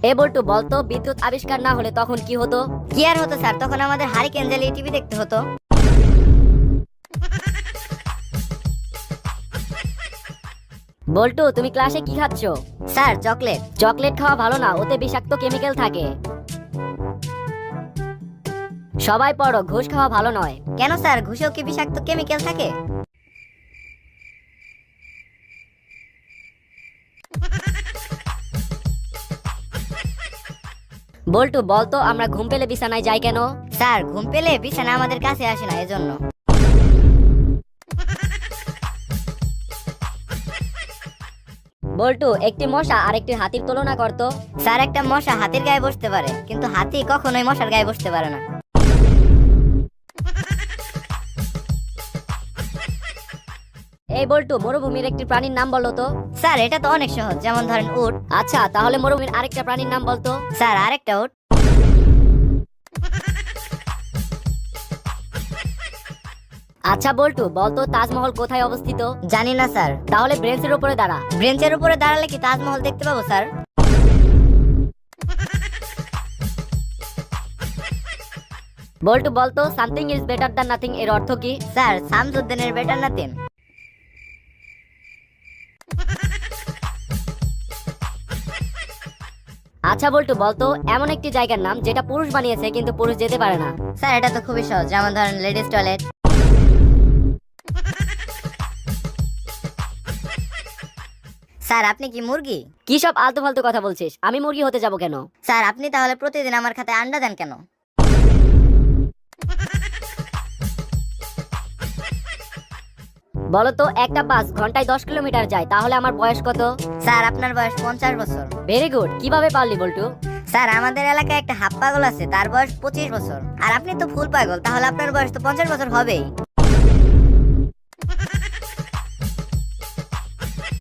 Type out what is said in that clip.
এ বল্টু বলতো, বিদ্যুৎ আবিষ্কার না হলে তখন কি হতো? কি আর হতো স্যার, তখন আমাদের হারিকেন জ্বালিয়ে টিভি দেখতে হতো। বল্টু, তুমি ক্লাসে কি খাচ্ছ? Sir chocolate. চকলেট খাওয়া ভালো না, ওতে বিষাক্ত কেমিক্যাল থাকে। সবাই পড়ো, ঘুষ খাওয়া ভালো নয়। কেন স্যার, ঘুষেও কি বিষাক্ত কেমিক্যাল থাকে? বল্টু বলতো, আমরা ঘুম পেলে বিছানায় যাই কেন? স্যার ঘুম পেলে বিছানা আমাদের কাছে আসে না, এজন্য। বল্টু, একটি মশা আর একটি হাতির তুলনা করতো। স্যার একটা মশা হাতির গায়ে বসতে পারে, কিন্তু হাতি কখনোই মশার গায়ে বসতে পারে না। এই বল্টু, মরুভূমির একটি প্রাণীর নাম বলো তো। স্যার এটা তো অনেক সহজ, যেমন ধরেন উট। আচ্ছা, তাহলে মরুভূমির আরেকটা প্রাণীর নাম বলতো। স্যার আরেকটা উট। আচ্ছা বল্টু বলতো, তাজমহল কোথায় অবস্থিত? জানি না স্যার। তাহলে ব্রেঞ্চের উপরে দাঁড়া। ব্রেঞ্চের উপরে দাঁড়ালে কি তাজমহল দেখতে পাবো স্যার? বল্টু বলতো, something is better than nothing এর অর্থ কি? স্যার শামসুদ্দিনের বেটার নাতিন। আচ্ছা বল্টু বলতো, এমন একটি জায়গার নাম যেটা পুরুষ বানিয়েছে কিন্তু পুরুষ যেতে পারে না। স্যার এটা তো খুবই সহজ, যেমন ধরেন লেডিস টয়লেট। স্যার আপনি কি মুরগি? কি সব আলতু ফালতু কথা বলছিস? আমি মুরগি হতে যাব কেন? স্যার আপনি তাহলে প্রতিদিন আমার খাতায় আন্ডা দেন কেন? বলতো, একটা বাস ঘন্টায় 10 কিলোমিটার যায়, তাহলে আমার বয়স কত? স্যার আপনার বয়স 50 বছর। ভেরি গুড, কিভাবে পারলি বল্টু? স্যার আমাদের এলাকায় একটা হাফ পাগল আছে, তার বয়স 25 বছর। আর আপনি তো ফুল পাগল, তাহলে আপনার বয়স তো 50 বছর হবেই।